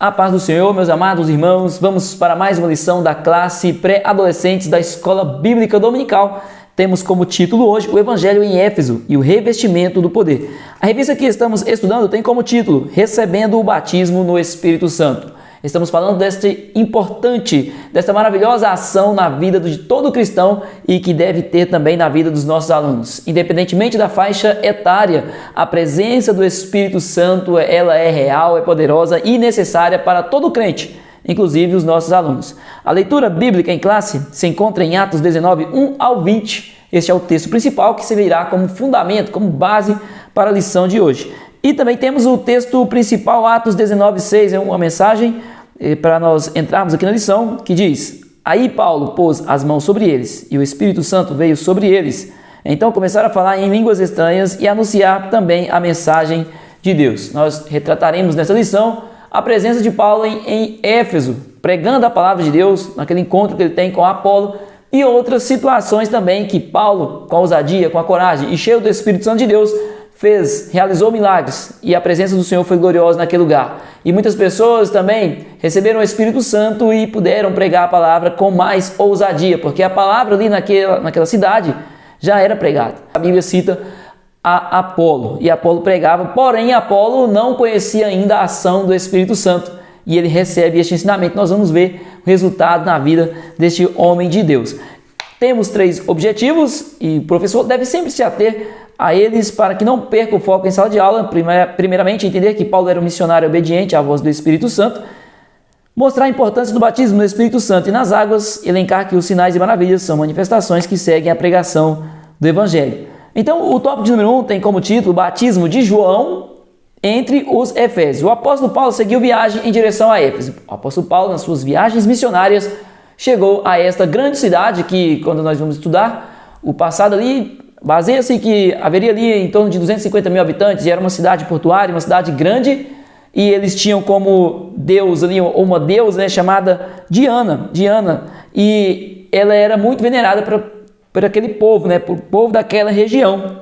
A paz do Senhor, meus amados irmãos, vamos para mais uma lição da classe pré-adolescentes da Escola Bíblica Dominical. Temos como título hoje o Evangelho em Éfeso e o revestimento do poder. A revista que estamos estudando tem como título Recebendo o Batismo no Espírito Santo. Estamos falando desta maravilhosa ação na vida de todo cristão e que deve ter também na vida dos nossos alunos. Independentemente da faixa etária, a presença do Espírito Santo, ela é real, é poderosa e necessária para todo crente, inclusive os nossos alunos. A leitura bíblica em classe se encontra em Atos 19, 1 ao 20. Este é o texto principal que servirá como fundamento, como base para a lição de hoje. E também temos o texto principal, Atos 19, 6, é uma mensagem para nós entrarmos aqui na lição, que diz: Aí Paulo pôs as mãos sobre eles, e o Espírito Santo veio sobre eles. Então começaram a falar em línguas estranhas e anunciar também a mensagem de Deus. Nós retrataremos nessa lição a presença de Paulo em Éfeso, pregando a palavra de Deus, naquele encontro que ele tem com Apolo, e outras situações também que Paulo, com a ousadia, com a coragem e cheio do Espírito Santo de Deus, realizou milagres, e a presença do Senhor foi gloriosa naquele lugar. E muitas pessoas também receberam o Espírito Santo e puderam pregar a palavra com mais ousadia, porque a palavra ali naquela cidade já era pregada. A Bíblia cita a Apolo, e Apolo pregava, porém Apolo não conhecia ainda a ação do Espírito Santo, e ele recebe este ensinamento. Nós vamos ver o resultado na vida deste homem de Deus. Temos 3 objetivos, e o professor deve sempre se ater a eles para que não perca o foco em sala de aula. Primeiramente, entender que Paulo era um missionário obediente à voz do Espírito Santo, mostrar a importância do batismo no Espírito Santo e nas águas, elencar que os sinais e maravilhas são manifestações que seguem a pregação do Evangelho. Então, o tópico de número 1 tem como título Batismo de João entre os Efésios. O apóstolo Paulo seguiu viagem em direção a Éfeso. O apóstolo Paulo, nas suas viagens missionárias, chegou a esta grande cidade que, quando nós vamos estudar o passado ali, baseia-se que haveria ali em torno de 250 mil habitantes, e era uma cidade portuária, uma cidade grande, e eles tinham como deus ali, uma deusa, chamada Diana, e ela era muito venerada por aquele povo, por povo daquela região.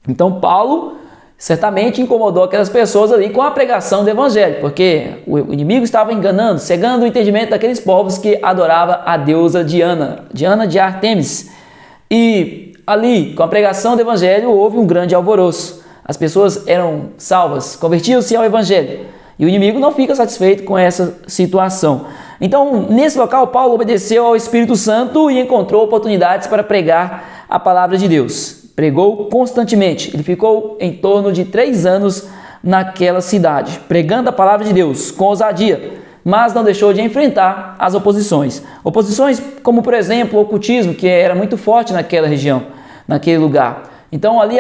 Então Paulo certamente incomodou aquelas pessoas ali com a pregação do Evangelho, porque o inimigo estava enganando, cegando o entendimento daqueles povos que adoravam a deusa Diana de Ártemis. E ali, com a pregação do Evangelho, houve um grande alvoroço. As pessoas eram salvas, convertiam-se ao Evangelho. E o inimigo não fica satisfeito com essa situação. Então, nesse local, Paulo obedeceu ao Espírito Santo e encontrou oportunidades para pregar a palavra de Deus. Pregou constantemente. Ele ficou em torno de 3 anos naquela cidade, pregando a palavra de Deus com ousadia, mas não deixou de enfrentar as oposições. Oposições como, por exemplo, o ocultismo, que era muito forte naquela região, naquele lugar. Então ali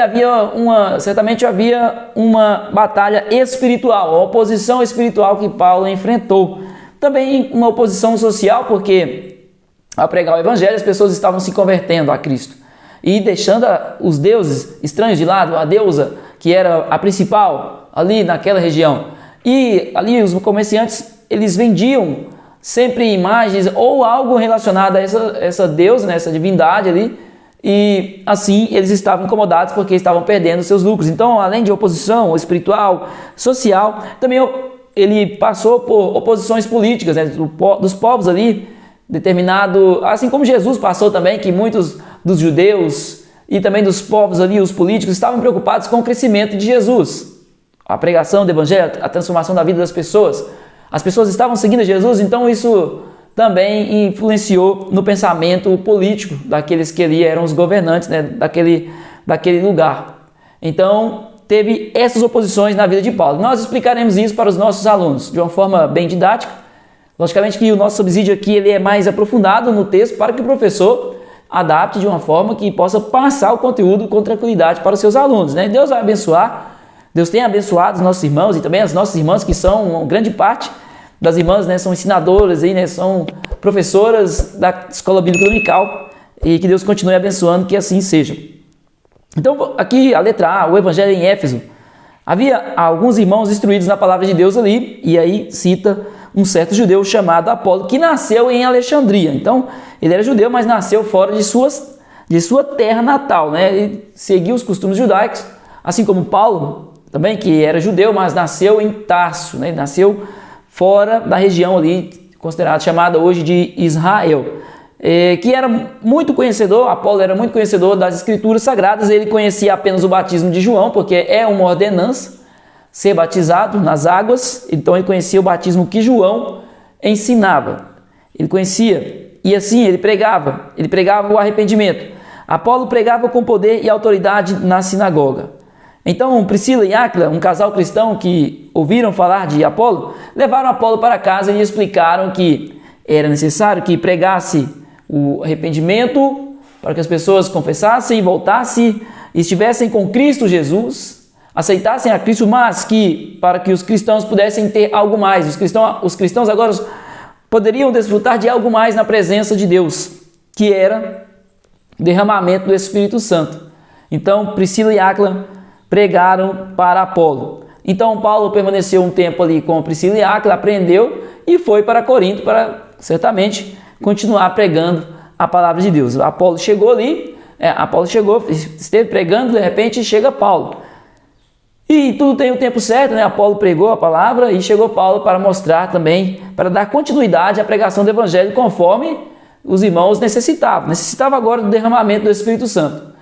certamente havia uma batalha espiritual, uma oposição espiritual que Paulo enfrentou. Também uma oposição social, porque ao pregar o Evangelho as pessoas estavam se convertendo a Cristo e deixando os deuses estranhos de lado, a deusa que era a principal ali naquela região. E ali os comerciantes, eles vendiam sempre imagens ou algo relacionado a essa deusa, essa divindade ali, e assim eles estavam incomodados porque estavam perdendo seus lucros. Então, além de oposição espiritual, social, também ele passou por oposições políticas, dos povos ali, determinado, assim como Jesus passou também, que muitos dos judeus e também dos povos ali, os políticos, estavam preocupados com o crescimento de Jesus, a pregação do Evangelho, a transformação da vida das pessoas. As pessoas estavam seguindo Jesus, então isso também influenciou no pensamento político daqueles que ali eram os governantes, daquele lugar. Então, teve essas oposições na vida de Paulo. Nós explicaremos isso para os nossos alunos de uma forma bem didática. Logicamente que o nosso subsídio aqui ele é mais aprofundado no texto para que o professor adapte de uma forma que possa passar o conteúdo com tranquilidade para os seus alunos. Deus vai abençoar. Deus tem abençoado os nossos irmãos e também as nossas irmãs, que são uma grande parte das irmãs, são ensinadoras, são professoras da Escola Bíblica Dominical, e que Deus continue abençoando, que assim seja. Então, aqui a letra A, o Evangelho em Éfeso. Havia alguns irmãos instruídos na palavra de Deus ali, e aí cita um certo judeu chamado Apolo, que nasceu em Alexandria. Então, ele era judeu, mas nasceu fora de sua terra natal. Ele seguiu os costumes judaicos, assim como Paulo, também, que era judeu, mas nasceu em Tarso, nasceu fora da região ali, considerada, chamada hoje de Israel, que era muito conhecedor, Apolo era muito conhecedor das escrituras sagradas. Ele conhecia apenas o batismo de João, porque é uma ordenança ser batizado nas águas, então ele conhecia o batismo que João ensinava, ele conhecia, e assim ele pregava o arrependimento. Apolo pregava com poder e autoridade na sinagoga. Então Priscila e Áquila, um casal cristão que ouviram falar de Apolo, levaram Apolo para casa e explicaram que era necessário que pregasse o arrependimento para que as pessoas confessassem, voltassem, estivessem com Cristo Jesus, aceitassem a Cristo, mas que para que os cristãos pudessem ter algo mais, os cristãos agora poderiam desfrutar de algo mais na presença de Deus, que era o derramamento do Espírito Santo. Então Priscila e Áquila pregaram para Apolo. Então Paulo permaneceu um tempo ali com Priscila e Áquila, aprendeu e foi para Corinto para certamente continuar pregando a palavra de Deus. Apolo chegou ali, esteve pregando, de repente chega Paulo. E tudo tem o tempo certo, né? Apolo pregou a palavra e chegou Paulo para mostrar também, para dar continuidade à pregação do Evangelho conforme os irmãos necessitavam. Necessitava agora do derramamento do Espírito Santo.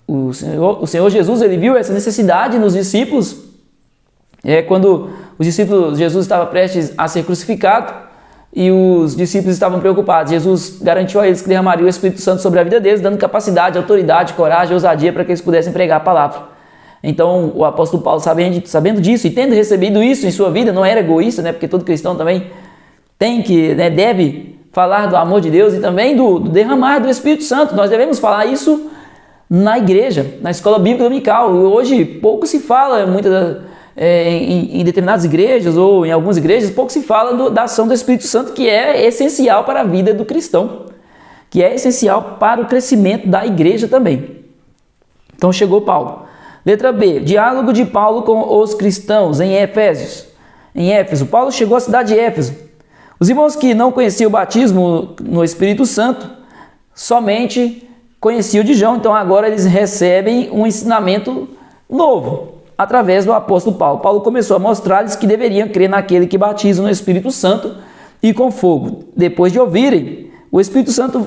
O Senhor Jesus, ele viu essa necessidade nos discípulos, quando os discípulos, Jesus estava prestes a ser crucificado e os discípulos estavam preocupados. Jesus garantiu a eles que derramaria o Espírito Santo sobre a vida deles, dando capacidade, autoridade, coragem, ousadia para que eles pudessem pregar a palavra. Então o apóstolo Paulo, sabendo disso e tendo recebido isso em sua vida, não era egoísta, porque todo cristão também tem que, deve falar do amor de Deus e também do derramar do Espírito Santo. Nós devemos falar isso na igreja, na escola bíblica dominical. Hoje pouco se fala, em determinadas igrejas ou em algumas igrejas, pouco se fala da ação do Espírito Santo, que é essencial para a vida do cristão, que é essencial para o crescimento da igreja também. Então chegou Paulo. Letra B, diálogo de Paulo com os cristãos em Éfeso. Paulo chegou à cidade de Éfeso. Os irmãos que não conheciam o batismo no Espírito Santo somente conheciam de João, então agora eles recebem um ensinamento novo através do apóstolo Paulo. Paulo começou a mostrar-lhes que deveriam crer naquele que batiza no Espírito Santo e com fogo. Depois de ouvirem, o Espírito Santo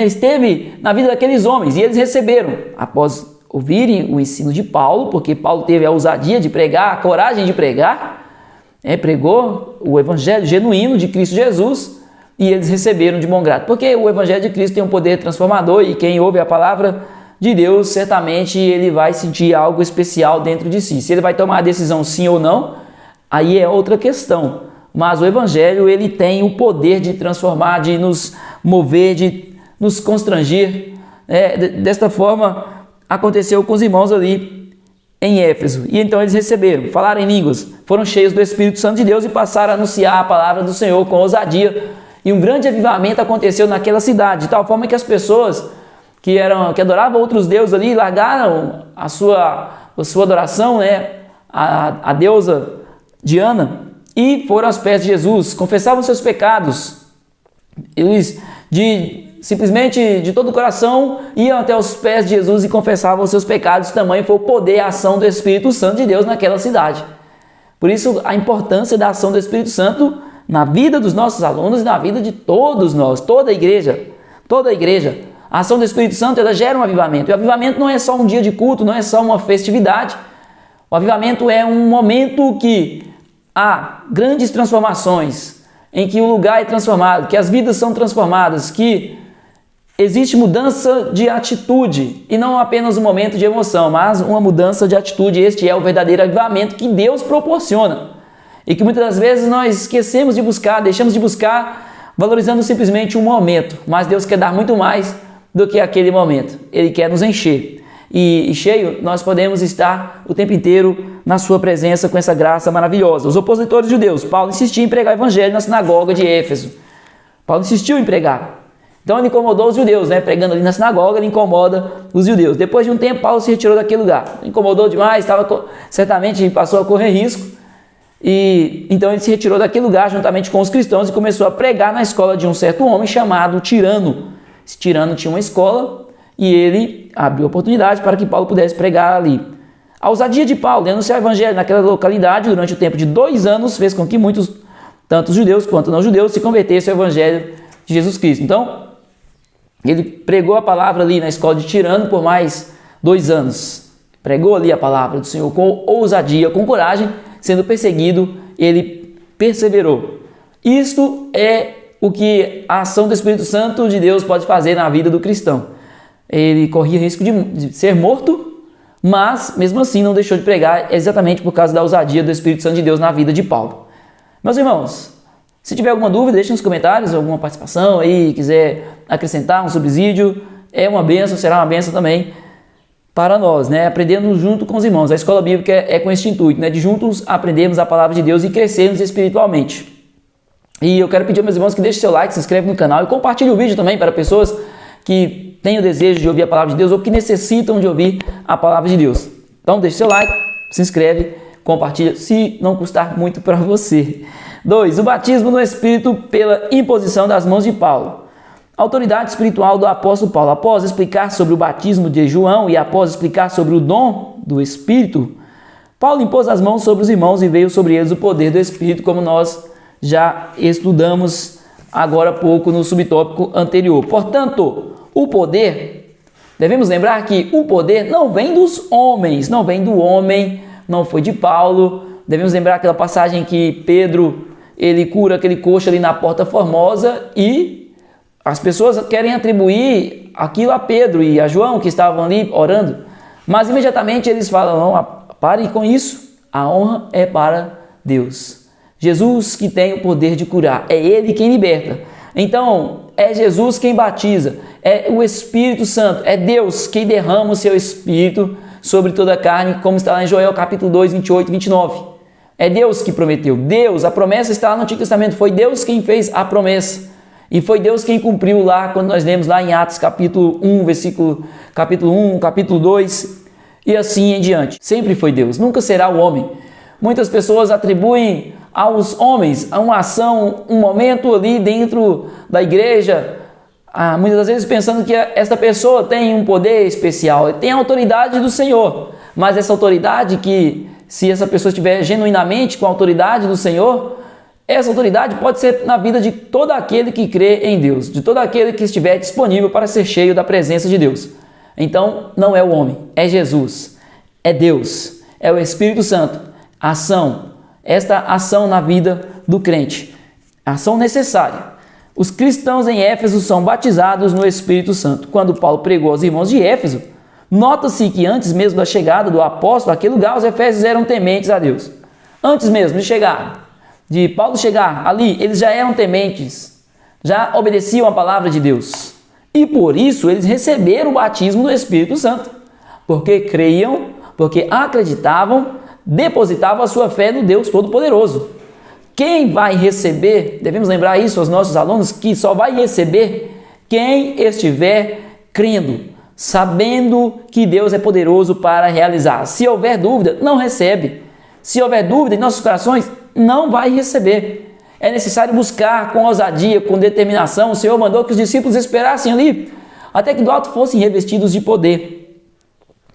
esteve na vida daqueles homens e eles receberam, após ouvirem o ensino de Paulo, porque Paulo teve a ousadia de pregar, a coragem de pregar, pregou o evangelho genuíno de Cristo Jesus e eles receberam de bom grado, porque o evangelho de Cristo tem um poder transformador e quem ouve a palavra de Deus, certamente ele vai sentir algo especial dentro de si. Se ele vai tomar a decisão sim ou não, aí é outra questão, mas o evangelho ele tem o poder de transformar, de nos mover, de nos constranger. Desta forma aconteceu com os irmãos ali em Éfeso. E então eles receberam, falaram em línguas, foram cheios do Espírito Santo de Deus e passaram a anunciar a palavra do Senhor com ousadia. E um grande avivamento aconteceu naquela cidade, de tal forma que as pessoas que adoravam outros deuses ali largaram a sua adoração, a deusa Diana, e foram aos pés de Jesus, confessavam seus pecados. Eles simplesmente de todo o coração iam até os pés de Jesus e confessavam os seus pecados. Tamanho foi o poder, a ação do Espírito Santo de Deus naquela cidade. Por isso a importância da ação do Espírito Santo na vida dos nossos alunos e na vida de todos nós, toda a igreja. A ação do Espírito Santo ela gera um avivamento. E o avivamento não é só um dia de culto, não é só uma festividade. O avivamento é um momento que há grandes transformações, em que o lugar é transformado, que as vidas são transformadas, que existe mudança de atitude, e não apenas um momento de emoção, mas uma mudança de atitude. Este é o verdadeiro avivamento que Deus proporciona, e que muitas das vezes nós esquecemos de buscar, deixamos de buscar, valorizando simplesmente um momento, mas Deus quer dar muito mais do que aquele momento. Ele quer nos encher, e cheio nós podemos estar o tempo inteiro na sua presença com essa graça maravilhosa. Os opositores judeus, Paulo insistia em pregar o evangelho na sinagoga de Éfeso. Paulo insistiu em pregar. Então ele incomodou os judeus, pregando ali na sinagoga, ele incomoda os judeus. Depois de um tempo, Paulo se retirou daquele lugar. Incomodou demais, certamente passou a correr risco. E então ele se retirou daquele lugar juntamente com os cristãos e começou a pregar na escola de um certo homem chamado Tirano. Esse Tirano tinha uma escola e ele abriu oportunidade para que Paulo pudesse pregar ali. A ousadia de Paulo em anunciar o evangelho naquela localidade durante o tempo de 2 anos fez com que muitos, tanto judeus quanto não judeus, se convertessem ao evangelho de Jesus Cristo. Então, ele pregou a palavra ali na escola de Tirano por mais 2 anos. Pregou ali a palavra do Senhor com ousadia, com coragem, sendo perseguido, ele perseverou. Isto é o que a ação do Espírito Santo de Deus pode fazer na vida do cristão. Ele corria risco de ser morto, mas mesmo assim não deixou de pregar, exatamente por causa da ousadia do Espírito Santo de Deus na vida de Paulo. Meus irmãos, se tiver alguma dúvida, deixe nos comentários, alguma participação aí, quiser acrescentar um subsídio, é uma bênção, será uma bênção também para nós, né? Aprendendo junto com os irmãos. A escola bíblica é com esse intuito, né? De juntos aprendermos a palavra de Deus e crescermos espiritualmente. E eu quero pedir aos meus irmãos que deixem seu like, se inscreve no canal e compartilhe o vídeo também para pessoas que têm o desejo de ouvir a palavra de Deus ou que necessitam de ouvir a palavra de Deus. Então deixe seu like, se inscreve, compartilha, se não custar muito para você. 2. O batismo no Espírito pela imposição das mãos de Paulo. A autoridade espiritual do apóstolo Paulo, após explicar sobre o batismo de João e após explicar sobre o dom do Espírito, Paulo impôs as mãos sobre os irmãos e veio sobre eles o poder do Espírito, como nós já estudamos agora há pouco no subtópico anterior. Portanto, o poder, devemos lembrar que o poder não vem dos homens, não vem do homem, não foi de Paulo. Devemos lembrar aquela passagem que Pedro, ele cura aquele coxo ali na Porta Formosa e as pessoas querem atribuir aquilo a Pedro e a João que estavam ali orando, mas imediatamente eles falam, não, pare com isso, a honra é para Deus. Jesus que tem o poder de curar, é Ele quem liberta. Então, é Jesus quem batiza, é o Espírito Santo, é Deus quem derrama o seu Espírito sobre toda a carne, como está lá em Joel capítulo 2, 28 e 29. É Deus que prometeu. Deus, a promessa está lá no Antigo Testamento, foi Deus quem fez a promessa. E foi Deus quem cumpriu lá, quando nós lemos lá em Atos capítulo 1, capítulo 1, capítulo 2, e assim em diante. Sempre foi Deus, nunca será o homem. Muitas pessoas atribuem aos homens uma ação, um momento ali dentro da igreja, muitas das vezes pensando que esta pessoa tem um poder especial, tem a autoridade do Senhor, mas essa autoridade que, se essa pessoa estiver genuinamente com a autoridade do Senhor, essa autoridade pode ser na vida de todo aquele que crê em Deus, de todo aquele que estiver disponível para ser cheio da presença de Deus. Então, não é o homem, é Jesus, é Deus, é o Espírito Santo, esta ação na vida do crente, ação necessária. Os cristãos em Éfeso são batizados no Espírito Santo. Quando Paulo pregou aos irmãos de Éfeso, nota-se que antes mesmo da chegada do apóstolo àquele lugar, os efésios eram tementes a Deus. Antes mesmo de Paulo chegar ali, eles já eram tementes, já obedeciam a palavra de Deus. E por isso eles receberam o batismo do Espírito Santo, porque creiam, porque acreditavam, depositavam a sua fé no Deus Todo-Poderoso. Quem vai receber, devemos lembrar isso aos nossos alunos, que só vai receber quem estiver crendo, sabendo que Deus é poderoso para realizar. Se houver dúvida, não recebe. Se houver dúvida em nossos corações, não vai receber. É necessário buscar com ousadia, com determinação. O Senhor mandou que os discípulos esperassem ali, até que do alto fossem revestidos de poder.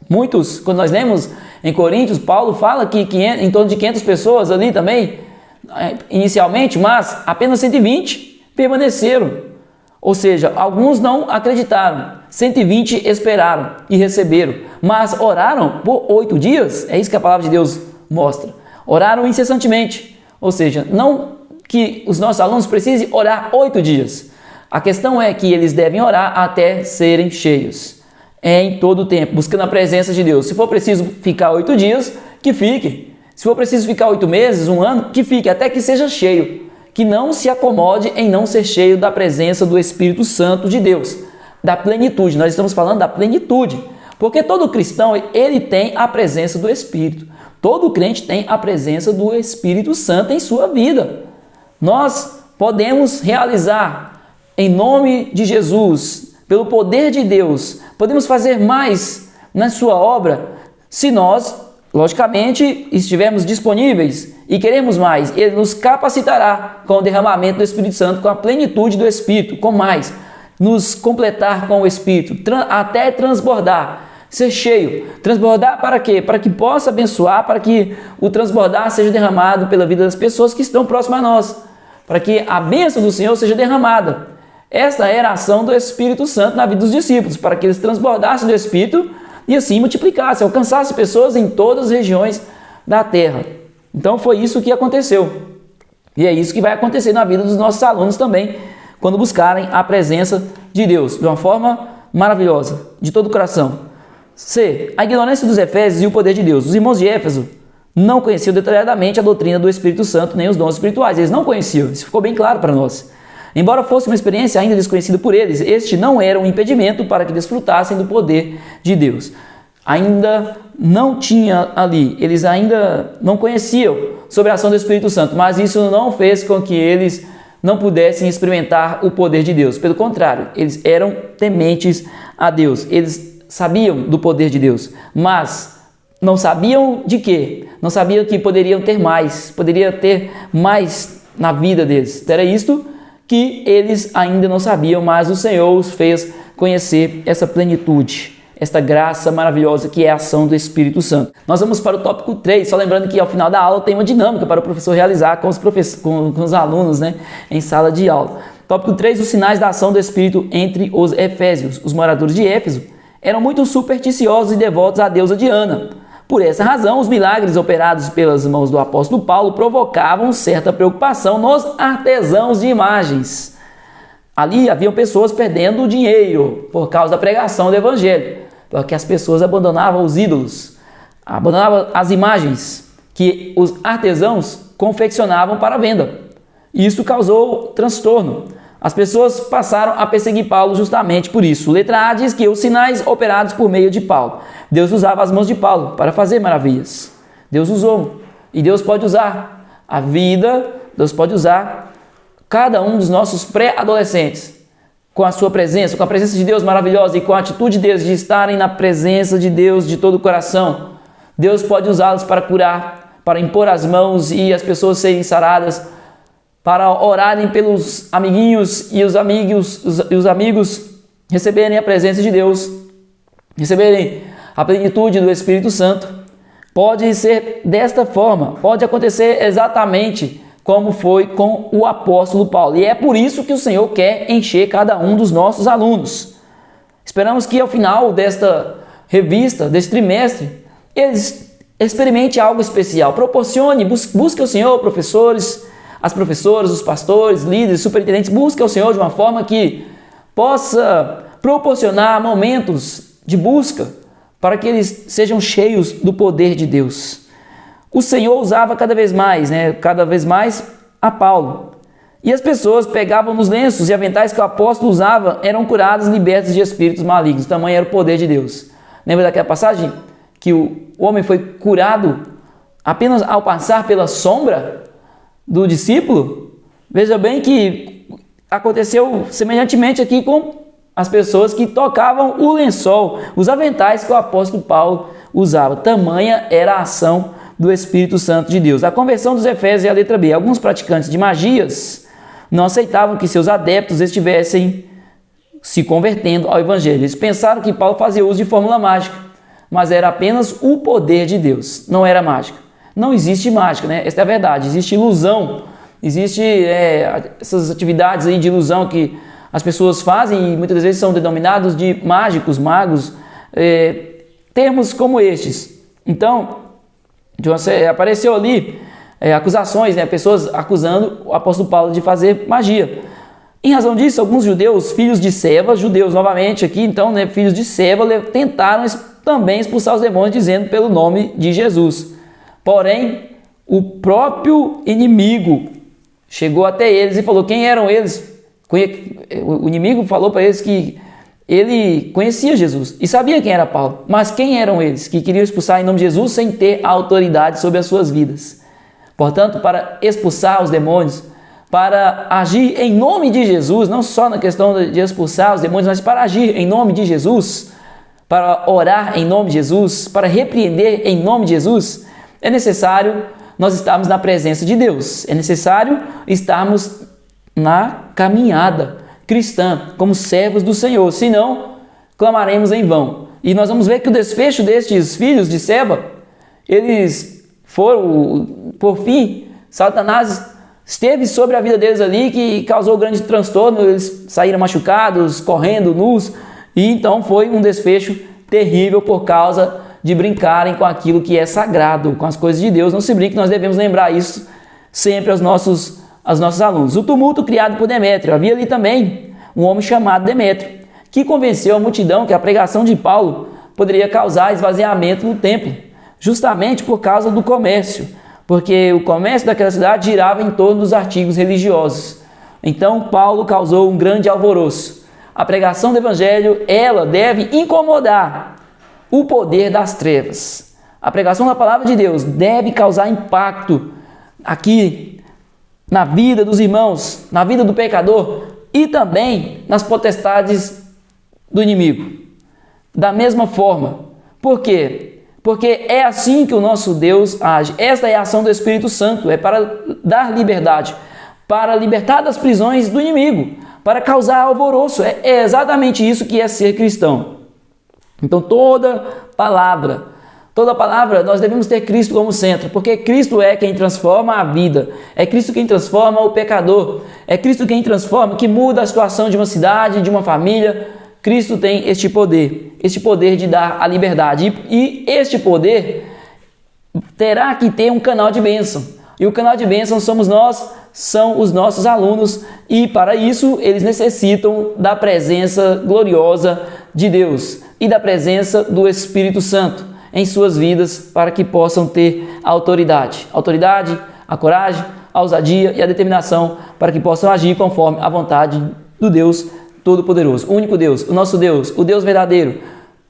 Muitos, quando nós lemos em Coríntios, Paulo fala que em torno de 500 pessoas ali também, inicialmente, mas apenas 120 permaneceram. Ou seja, alguns não acreditaram, 120 esperaram e receberam, mas oraram por 8 dias, é isso que a palavra de Deus mostra. Oraram incessantemente, ou seja, não que os nossos alunos precisem orar 8 dias. A questão é que eles devem orar até serem cheios. É em todo o tempo, buscando a presença de Deus. Se for preciso ficar 8 dias, que fique. Se for preciso ficar 8 meses, 1 ano, que fique, até que seja cheio. Que não se acomode em não ser cheio da presença do Espírito Santo de Deus. Da plenitude, nós estamos falando da plenitude. Porque todo cristão, ele tem a presença do Espírito. Todo crente tem a presença do Espírito Santo em sua vida. Nós podemos realizar, em nome de Jesus, pelo poder de Deus, podemos fazer mais na sua obra se nós, logicamente, estivermos disponíveis e queremos mais. Ele nos capacitará com o derramamento do Espírito Santo, com a plenitude do Espírito, com mais, nos completar com o Espírito, até transbordar. ser cheio. Transbordar para quê? Para que possa abençoar, para que o transbordar seja derramado pela vida das pessoas que estão próximas a nós, para que a bênção do Senhor seja derramada. Esta era a ação do Espírito Santo na vida dos discípulos, para que eles transbordassem do Espírito e assim multiplicassem, alcançassem pessoas em todas as regiões da terra. Então foi isso que aconteceu. E é isso que vai acontecer na vida dos nossos alunos também, quando buscarem a presença de Deus, de uma forma maravilhosa, de todo o coração. C. A ignorância dos Efésios e o poder de Deus. Os irmãos de Éfeso não conheciam detalhadamente a doutrina do Espírito Santo, nem os dons espirituais. Eles não conheciam, isso ficou bem claro para nós. Embora fosse uma experiência ainda desconhecida por eles, este não era um impedimento para que desfrutassem do poder de Deus. Ainda não tinha ali, eles ainda não conheciam sobre a ação do Espírito Santo, mas isso não fez com que eles não pudessem experimentar o poder de Deus. Pelo contrário, eles eram tementes a Deus, eles sabiam do poder de Deus, mas não sabiam de quê? Não sabiam que poderiam ter mais na vida deles. Era isto que eles ainda não sabiam, mas o Senhor os fez conhecer essa plenitude, esta graça maravilhosa que é a ação do Espírito Santo. Nós vamos para o tópico 3, só lembrando que ao final da aula tem uma dinâmica para o professor realizar com os alunos, né, em sala de aula. Tópico 3, os sinais da ação do Espírito entre os Efésios. Os moradores de Éfeso eram muito supersticiosos e devotos à deusa Diana. Por essa razão, os milagres operados pelas mãos do apóstolo Paulo provocavam certa preocupação nos artesãos de imagens. Ali haviam pessoas perdendo dinheiro por causa da pregação do evangelho, porque as pessoas abandonavam os ídolos, abandonavam as imagens que os artesãos confeccionavam para venda. Isso causou transtorno. As pessoas passaram a perseguir Paulo justamente por isso. Letra A diz que os sinais operados por meio de Paulo. Deus usava as mãos de Paulo para fazer maravilhas. Deus usou. E Deus pode usar a vida, Deus pode usar cada um dos nossos pré-adolescentes com a sua presença, com a presença de Deus maravilhosa e com a atitude deles de estarem na presença de Deus de todo o coração. Deus pode usá-los para curar, para impor as mãos e as pessoas serem saradas, para orarem pelos amiguinhos e os amigos receberem a presença de Deus, receberem a plenitude do Espírito Santo. Pode ser desta forma, pode acontecer exatamente como foi com o apóstolo Paulo. E é por isso que o Senhor quer encher cada um dos nossos alunos. Esperamos que ao final desta revista, deste trimestre, eles experimentem algo especial. Proporcione, busque o Senhor, professores, as professoras, os pastores, líderes, superintendentes, busquem o Senhor de uma forma que possa proporcionar momentos de busca para que eles sejam cheios do poder de Deus. O Senhor usava cada vez mais a Paulo. E as pessoas pegavam nos lenços e aventais que o apóstolo usava, eram curadas e libertas de espíritos malignos. O tamanho era o poder de Deus. Lembra daquela passagem que o homem foi curado apenas ao passar pela sombra do discípulo? Veja bem que aconteceu semelhantemente aqui com as pessoas que tocavam o lençol, os aventais que o apóstolo Paulo usava. Tamanha era a ação do Espírito Santo de Deus. A conversão dos Efésios é a letra B. Alguns praticantes de magias não aceitavam que seus adeptos estivessem se convertendo ao Evangelho. Eles pensaram que Paulo fazia uso de fórmula mágica, mas era apenas o poder de Deus, não era mágica. Não existe mágica, né? Esta é a verdade. Existe ilusão, existe essas atividades aí de ilusão que as pessoas fazem e muitas vezes são denominados de mágicos, magos, termos como estes. Então, apareceu ali acusações, né? Pessoas acusando o apóstolo Paulo de fazer magia. Em razão disso, alguns judeus, filhos de Seva, judeus novamente aqui, então, né, filhos de Seva, tentaram também expulsar os demônios dizendo pelo nome de Jesus. Porém, o próprio inimigo chegou até eles e falou quem eram eles. O inimigo falou para eles que ele conhecia Jesus e sabia quem era Paulo, mas quem eram eles que queriam expulsar em nome de Jesus sem ter autoridade sobre as suas vidas? Portanto, para expulsar os demônios, para agir em nome de Jesus, não só na questão de expulsar os demônios, mas para agir em nome de Jesus, para orar em nome de Jesus, para repreender em nome de Jesus, é necessário nós estarmos na presença de Deus, é necessário estarmos na caminhada cristã, como servos do Senhor, senão clamaremos em vão. E nós vamos ver que o desfecho destes filhos de Seba, eles foram, por fim, Satanás esteve sobre a vida deles ali, que causou grande transtorno, eles saíram machucados, correndo, nus, e então foi um desfecho terrível por causa de brincarem com aquilo que é sagrado, com as coisas de Deus. Não se brinque, nós devemos lembrar isso sempre aos nossos alunos. O tumulto criado por Demétrio. Havia ali também um homem chamado Demétrio, que convenceu a multidão que a pregação de Paulo poderia causar esvaziamento no templo, justamente por causa do comércio, porque o comércio daquela cidade girava em torno dos artigos religiosos. Então Paulo causou um grande alvoroço. A pregação do evangelho, ela deve incomodar o poder das trevas. A pregação da palavra de Deus deve causar impacto aqui na vida dos irmãos, na vida do pecador e também nas potestades do inimigo. Da mesma forma. Por quê? Porque é assim que o nosso Deus age. Esta é a ação do Espírito Santo, é para dar liberdade, para libertar das prisões do inimigo, para causar alvoroço. É exatamente isso que é ser cristão. Então toda palavra nós devemos ter Cristo como centro, porque Cristo é quem transforma a vida, é Cristo quem transforma o pecador, é Cristo quem transforma, que muda a situação de uma cidade, de uma família. Cristo tem este poder de dar a liberdade, e este poder terá que ter um canal de bênção, e o canal de bênção somos nós, são os nossos alunos, e para isso eles necessitam da presença gloriosa de Deus e da presença do Espírito Santo em suas vidas, para que possam ter a autoridade, a coragem, a ousadia e a determinação, para que possam agir conforme a vontade do Deus Todo-Poderoso, o único Deus, o nosso Deus, o Deus verdadeiro,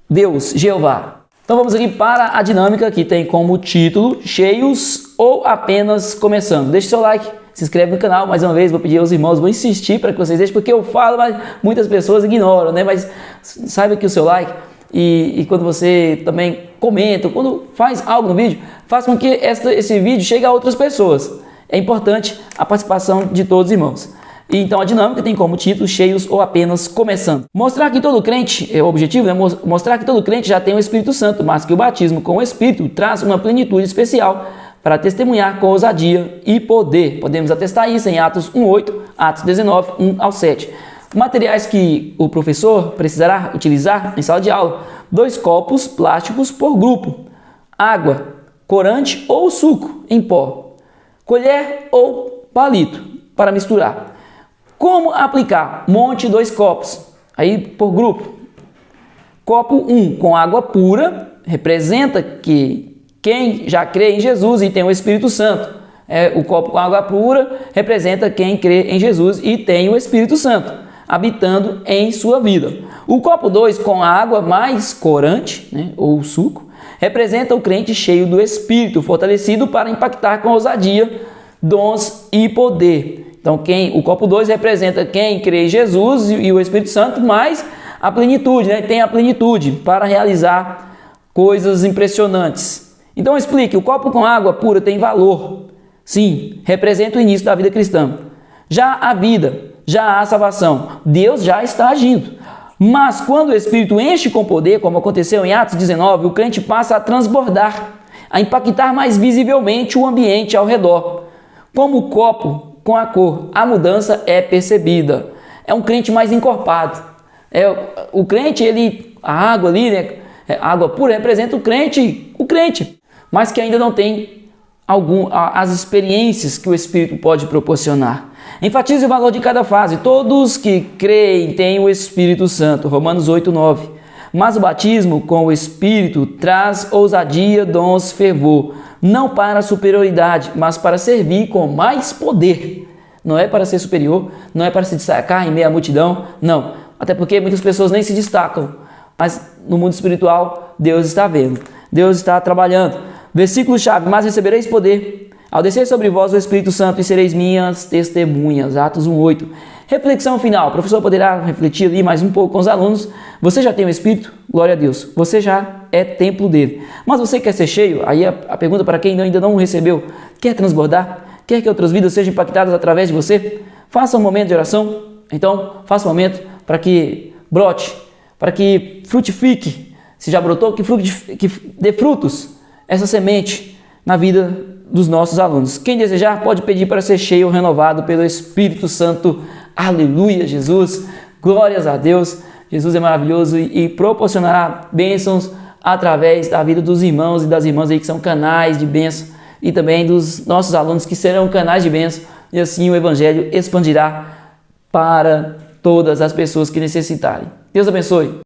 Deus, Jeová. Então vamos aqui para a dinâmica que tem como título Cheios ou Apenas Começando. Deixe seu like, se inscreve no canal. Mais uma vez vou pedir aos irmãos, vou insistir para que vocês deixem, porque eu falo, mas muitas pessoas ignoram, né? Mas saiba que o seu like e quando você também comenta, quando faz algo no vídeo, faz com que esse vídeo chegue a outras pessoas. É importante a participação de todos os irmãos. E então a dinâmica tem como título Cheios ou Apenas Começando. Mostrar que todo crente, o objetivo é mostrar que todo crente já tem o Espírito Santo, mas que o batismo com o Espírito traz uma plenitude especial para testemunhar com ousadia e poder. Podemos atestar isso em Atos 1:8, Atos 19, 1 ao 7. Materiais que o professor precisará utilizar em sala de aula: 2 copos plásticos por grupo, água, corante ou suco em pó, colher ou palito para misturar. Como aplicar? Monte 2 copos, aí por grupo. Copo 1 com água pura, representa que quem já crê em Jesus e tem o Espírito Santo. O copo com água pura representa quem crê em Jesus e tem o Espírito Santo habitando em sua vida. O copo 2 com água mais corante, né, ou suco, representa o crente cheio do Espírito, fortalecido para impactar com ousadia, dons e poder. Então o copo 2 representa quem crê em Jesus e o Espírito Santo, mais a plenitude, né? Tem a plenitude para realizar coisas impressionantes. Então explique, o copo com água pura tem valor. Sim, representa o início da vida cristã. Já a vida, já há salvação, Deus já está agindo. Mas quando o Espírito enche com poder, como aconteceu em Atos 19, o crente passa a transbordar, a impactar mais visivelmente o ambiente ao redor. Como o copo com a cor, a mudança é percebida. É um crente mais encorpado. O crente, a água ali, né? A água pura representa o crente, mas que ainda não tem as experiências que o Espírito pode proporcionar. Enfatize o valor de cada fase. Todos que creem têm o Espírito Santo. Romanos 8:9. Mas o batismo com o Espírito traz ousadia, dons, fervor. Não para superioridade, mas para servir com mais poder. Não é para ser superior, não é para se destacar em meio à multidão, não. Até porque muitas pessoas nem se destacam. Mas no mundo espiritual, Deus está vendo. Deus está trabalhando. Versículo-chave: mas recebereis poder ao descer sobre vós o Espírito Santo e sereis minhas testemunhas. Atos 1:8. Reflexão final. O professor poderá refletir ali mais um pouco com os alunos. Você já tem o Espírito? Glória a Deus. Você já é templo dele. Mas você quer ser cheio? Aí a pergunta para quem ainda não recebeu: quer transbordar? Quer que outras vidas sejam impactadas através de você? Faça um momento de oração. Então, faça um momento para que brote, para que frutifique, se já brotou, que dê frutos essa semente na vida dos nossos alunos. Quem desejar pode pedir para ser cheio ou renovado pelo Espírito Santo. Aleluia, Jesus! Glórias a Deus! Jesus é maravilhoso e proporcionará bênçãos através da vida dos irmãos e das irmãs aí que são canais de bênção e também dos nossos alunos que serão canais de bênção, e assim o Evangelho expandirá para todas as pessoas que necessitarem. Deus abençoe!